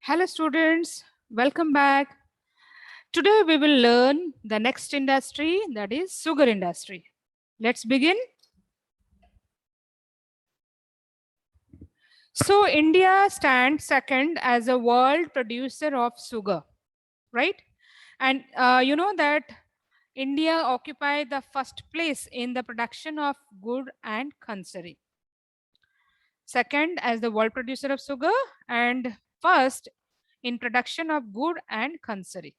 Hello students, welcome back. Today we will learn the next industry, that is sugar industry. Let's begin. So India stands second as a world producer of sugar, right? And you know that India occupies the first place in the production of gur and khansari. Second as the world producer of sugar and first in production of gur and khansari.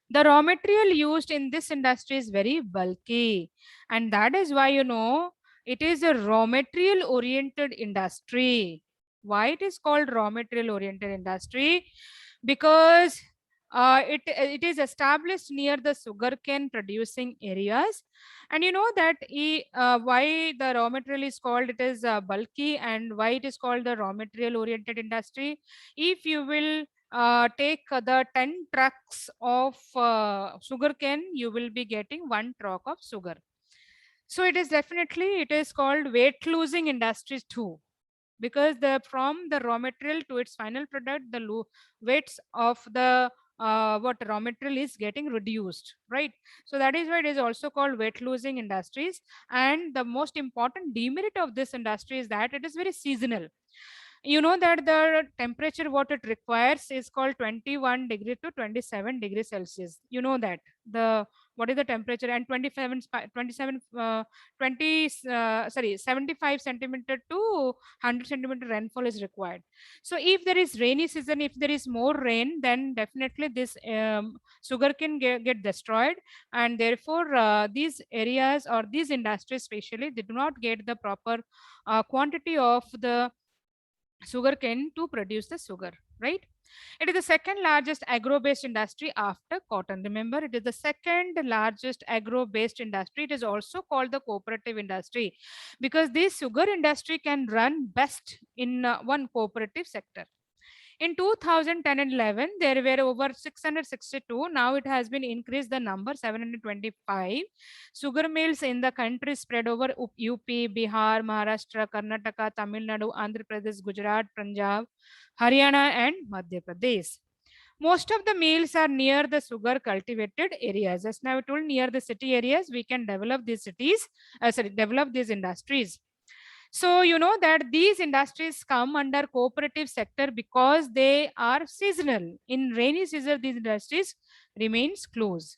The raw material used in this industry is very bulky, and that is why it is a raw material oriented industry. Why it is called raw material oriented industry? Because it is established near the sugarcane producing areas, and you know that why the raw material is called it is bulky, and why it is called the raw material oriented industry. If you will take the 10 trucks of sugarcane, you will be getting 1 truck of sugar. So it is definitely, it is called weight losing industries too, because the from the raw material to its final product, the weights of the what raw material is getting reduced, right? So that is why it is also called weight losing industries. And the most important demerit of this industry is that it is very seasonal. You know that the temperature what it requires is called 21 degree to 27 degrees Celsius. You know that the what is the temperature, and 27 27 20 sorry 75 centimeter to 100 centimeter rainfall is required. So if there is rainy season, if there is more rain, then definitely this sugar can get destroyed, and therefore these areas or these industries especially, they do not get the proper quantity of the sugarcane to produce the sugar, right? It is the second largest agro-based industry after cotton. Remember, it is the second largest agro-based industry. It is also called the cooperative industry because this sugar industry can run best in one cooperative sector. In 2010 and 11, there were over 662. Now it has been increased the number 725. Sugar mills in the country spread over UP, Bihar, Maharashtra, Karnataka, Tamil Nadu, Andhra Pradesh, Gujarat, Punjab, Haryana, and Madhya Pradesh. Most of the mills are near the sugar cultivated areas. As now I told, near the city areas, we can develop these develop these industries. So you know that these industries come under cooperative sector because they are seasonal. In rainy season, these industries remains closed.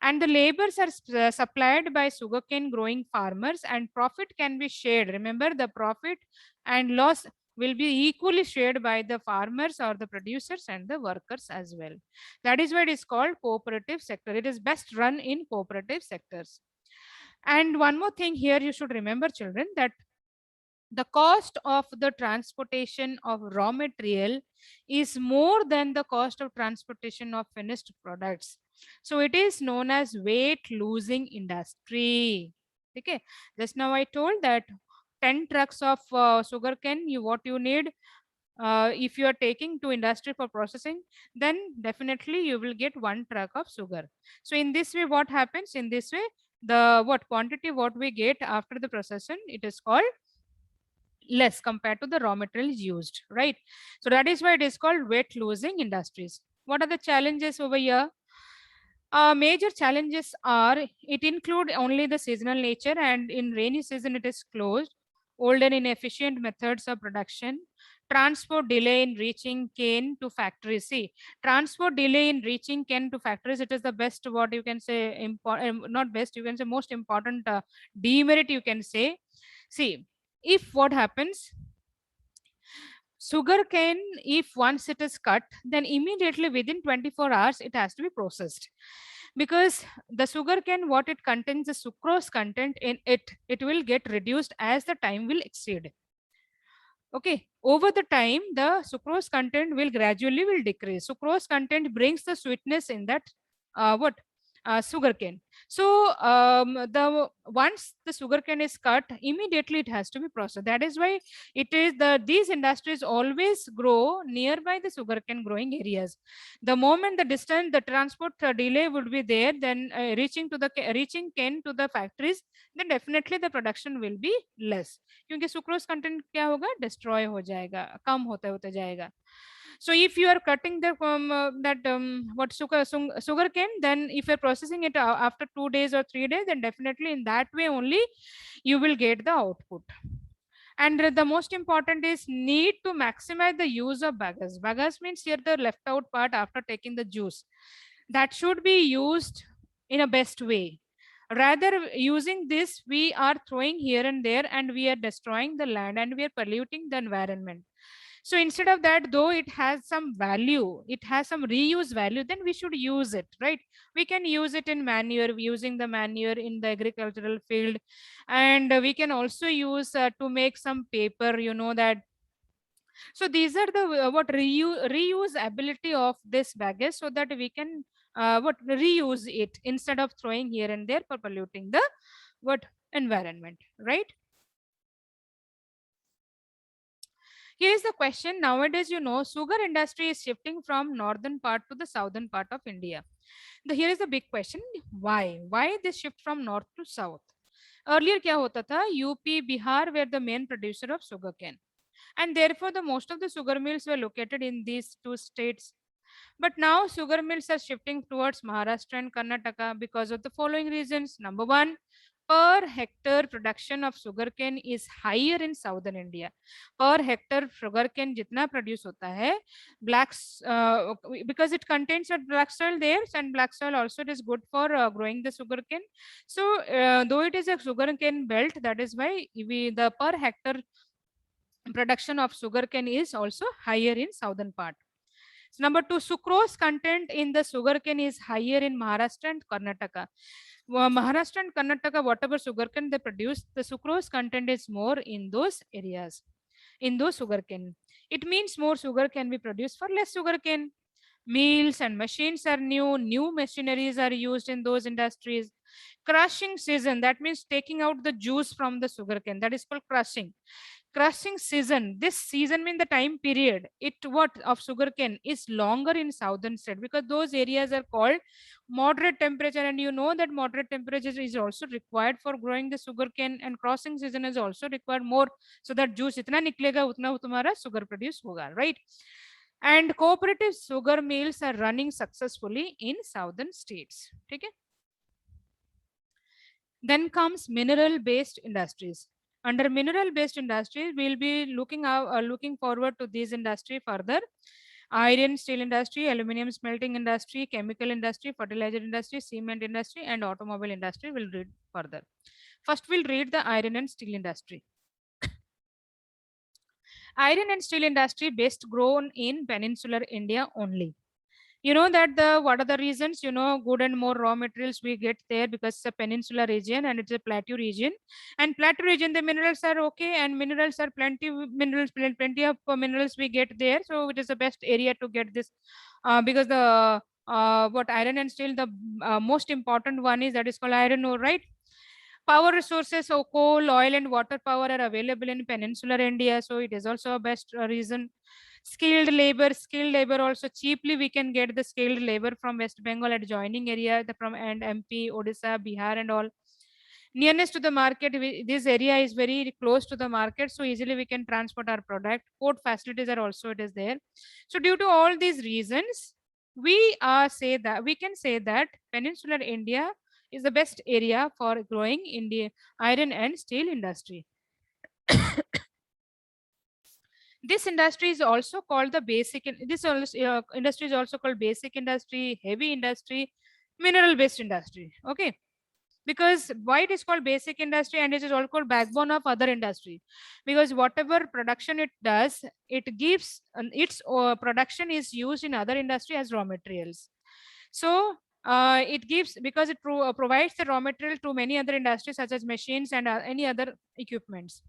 And the labors are supplied by sugarcane growing farmers, and profit can be shared. Remember, the profit and loss will be equally shared by the farmers or the producers and the workers as well. That is why it is called cooperative sector. It is best run in cooperative sectors. And one more thing here you should remember, children, that the cost of the transportation of raw material is more than the cost of transportation of finished products. So it is known as weight losing industry. Okay, just now I told that 10 trucks of sugarcane, what you need, if you are taking to industry for processing, then definitely you will get 1 truck of sugar. So in this way, what happens in this way, the what quantity what we get after the processing, it is called less compared to the raw materials used, right? So that is why it is called weight losing industries. What are the challenges over here? Major challenges are it include only the seasonal nature, and in rainy season it is closed. Old and inefficient methods of production. Transport delay in reaching cane to factories. See, transport delay in reaching cane to factories, it is the best what you can say, not best, you can say most important demerit you can say. See, if what happens, sugar cane, if once it is cut, then immediately within 24 hours it has to be processed, because the sugar cane what it contains, the sucrose content in it, it will get reduced as the time will exceed. Okay, over the time the sucrose content will gradually will decrease. Sucrose content brings the sweetness in that what sugar cane. So the once the sugar cane is cut, immediately it has to be processed. That is why it is these industries always grow nearby the sugar cane growing areas. The moment the distance, the transport delay would be there, then reaching cane to the factories, then definitely the production will be less, क्योंकि sucrose content क्या होगा, destroy हो जाएगा, कम होते होते जाएगा. So if you are cutting the what sugar cane, then if you're processing it after 2 days or 3 days, then definitely in that way only you will get the output. And the most important is need to maximize the use of bagasse. Bagasse means here the left out part after taking the juice. That should be used in a best way. Rather using this, we are throwing here and there and we are destroying the land and we are polluting the environment. So instead of that, though it has some value, it has some reuse value, then we should use it, right? We can use it in manure, using the manure in the agricultural field. And we can also use to make some paper, you know that. So these are the what reuse ability of this baggage, so that we can what reuse it instead of throwing here and there for polluting the what environment, right? Here is the question. Nowadays, you know, sugar industry is shifting from northern part to the southern part of India. Here is the big question. Why this shift from north to south? Earlier क्या होता था, UP, Bihar were the main producer of sugarcane, and therefore the most of the sugar mills were located in these two states. But now sugar mills are shifting towards Maharashtra and Karnataka because of the following reasons. Number one, per hectare production of sugarcane is higher in southern India. Per hectare sugarcane जितना produce होता है, because it contains a black soil there, and black soil also it is good for growing the sugarcane. So though it is a sugarcane belt, that is why the per hectare production of sugarcane is also higher in southern part. Number two, sucrose content in the sugarcane is higher in Maharashtra and Karnataka. Maharashtra and Karnataka, whatever sugarcane they produce, the sucrose content is more in those areas, in those sugarcane. It means more sugar can be produced for less sugarcane. Mills and machines are new machineries are used in those industries. Crushing season, that means taking out the juice from the sugarcane, that is called crushing. Crushing season, this season means the time period it what of sugarcane is longer in southern state, because those areas are called moderate temperature, and you know that moderate temperature is also required for growing the sugarcane, and crossing season is also required more, so that juice itna niklega utna तुम्हारा sugar produce होगा, right? And cooperative sugar mills are running successfully in southern states. Okay. Then comes mineral based industries. Under mineral based industries, we'll be looking forward to this industry further. Iron, steel industry, aluminum smelting industry, chemical industry, fertilizer industry, cement industry, and automobile industry will read further. First, we'll read the iron and steel industry. Iron and steel industry best grown in peninsular India only. You know that what are the reasons? You know, good and more raw materials we get there because it's a peninsula region and it's a plateau region. And plateau region, the minerals are okay, and minerals are plenty of minerals we get there. So it is the best area to get this because the what iron and steel, the most important one is that is called iron ore, right? Power resources, so coal, oil, and water power are available in peninsular India, so it is also a best reason. Skilled labor also cheaply we can get the skilled labor from West Bengal adjoining area, from and MP, Odisha, Bihar, and all. Nearness to the market, this area is very close to the market, so easily we can transport our product. Port facilities are also it is there. So due to all these reasons, we can say that peninsular India is the best area for growing in the iron and steel industry. This industry is also called the industry is also called basic industry, heavy industry, mineral based industry. Okay, because why it is called basic industry, and it is also called backbone of other industry, because whatever production it does, it gives its production is used in other industry as raw materials. So it gives, because it provides the raw material to many other industries such as machines and any other equipments.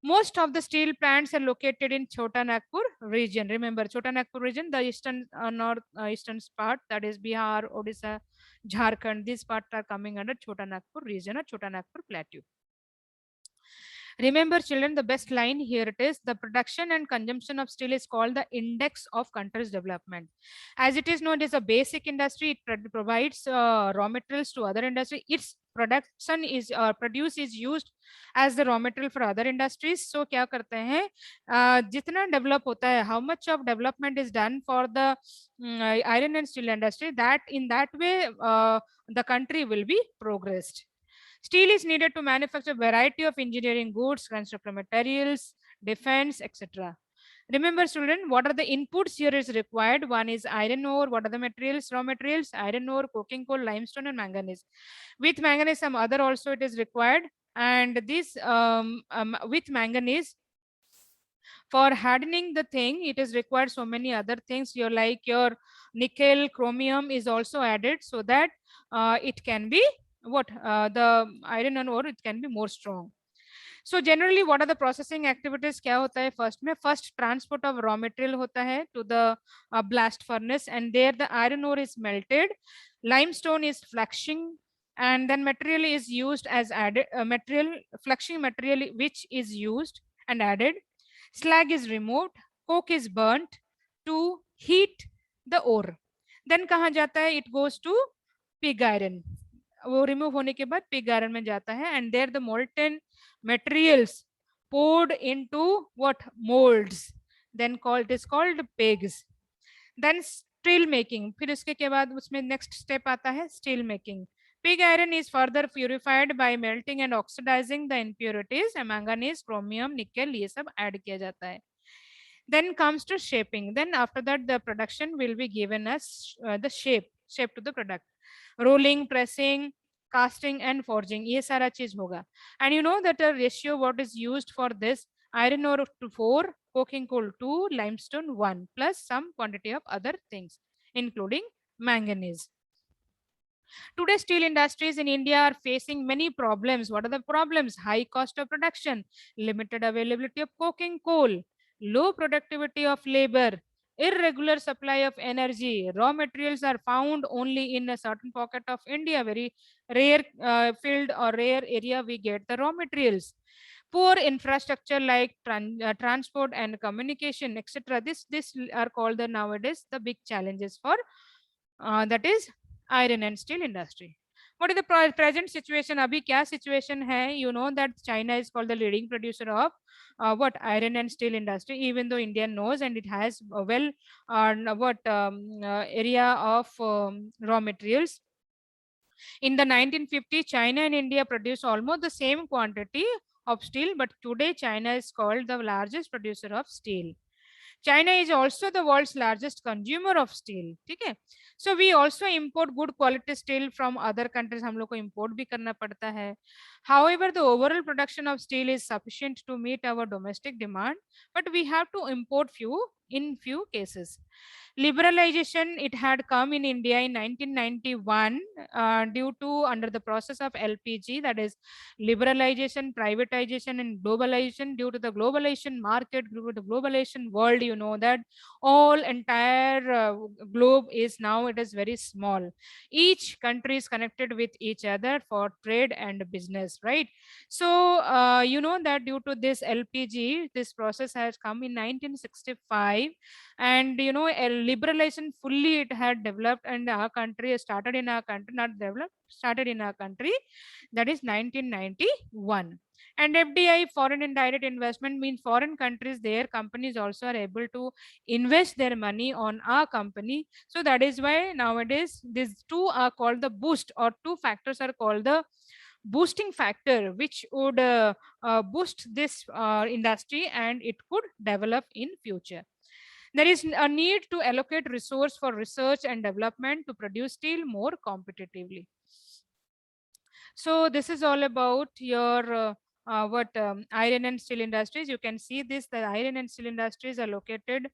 Most of the steel plants are located in Chota Nagpur region. Remember, Chota Nagpur region, the eastern eastern part, that is Bihar, Odisha, Jharkhand. These parts are coming under Chota Nagpur region or Chota Nagpur plateau. Remember, children, the best line here it is: the production and consumption of steel is called the index of country's development. As it is known as a basic industry, it provides raw materials to other industry. Its production is produce is used as the raw material for other industries. So क्या करते हैं, जितना develop होता है, how much of development is done for the iron and steel industry, that in that way the country will be progressed. Steel is needed to manufacture a variety of engineering goods, construction materials, defense, etc. Remember, student, what are the inputs here is required? One is iron ore. What are the materials, raw materials? Iron ore, coking coal, limestone, and manganese. With manganese, some other also it is required. And this with manganese, for hardening the thing, it is required so many other things. Your like your nickel, chromium is also added so that it can be what the iron and ore, it can be more strong. So generally what are the processing activities? क्या होता है first में? First transport of raw material होता है to the blast furnace, and there the iron ore is melted, limestone is flushing, and then material is used as added material, flushing material which is used and added. Slag is removed, coke is burnt to heat the ore. Then कहाँ जाता है? It goes to pig iron. वो remove होने के बाद pig iron में जाता है, and there the molten materials poured into what molds, then called, it is called pigs. Then steel making, फिर इसके के बाद उसमें next step आता है steel making. Pig iron is further purified by melting and oxidizing the impurities, manganese, chromium, nickel, ये सब add किया जाता है. Then comes to shaping. Then after that the production will be given as the shape to the product. Rolling, pressing, casting and forging, ये सारा चीज होगा. And you know that a ratio what is used for this, iron ore to 4, coking coal 2, limestone 1, plus some quantity of other things including manganese. Today steel industries in India are facing many problems. What are the problems? High cost of production, limited availability of coking coal, low productivity of labor, irregular supply of energy. Raw materials are found only in a certain pocket of India, very rare field or rare area we get the raw materials. Poor infrastructure like transport and communication, etc. This are called the nowadays the big challenges for that is iron and steel industry. What is the present situation? Abhi kya situation hai? You know that China is called the leading producer of what iron and steel industry, even though India knows, and it has a well area of raw materials. In the 1950s, China and India produced almost the same quantity of steel, but today China is called the largest producer of steel. China is also the world's largest consumer of steel. Okay, so we also import good quality steel from other countries. हम लोग को import भी करना पड़ता है. However, the overall production of steel is sufficient to meet our domestic demand, but we have to import in few cases. Liberalization, it had come in India in 1991 due to under the process of LPG, that is liberalization, privatization and globalization. Due to the globalization market, due to the globalization world, you know that all entire globe is now, it is very small. Each country is connected with each other for trade and business, right? So you know that due to this LPG, this process has come in 1965, and you know a liberalization fully it had developed, and our country started in our country, not developed, started in our country, that is 1991. And FDI, foreign indirect investment, means foreign countries, their companies also are able to invest their money on our company. So that is why nowadays these two are called the boost, or two factors are called the boosting factor, which would boost this industry and it could develop in future. There is a need to allocate resource for research and development to produce steel more competitively. So this is all about your iron and steel industries. You can see this, the iron and steel industries are located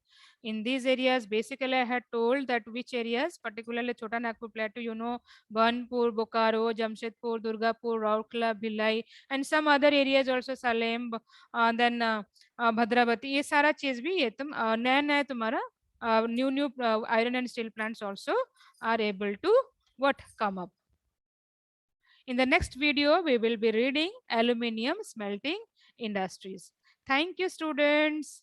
in these areas. Basically, I had told that which areas, particularly Chota Nagpur Plateau, you know, Burnpur, Bokaro, Jamshedpur, Durgapur, Rourkela, Bhilai, and some other areas also, Salem, then Bhadravati. ये सारा चीज भी ये तुम नया नया तुम्हारा new iron and steel plants also are able to what come up. In the next video, we will be reading aluminium smelting industries. Thank you, students.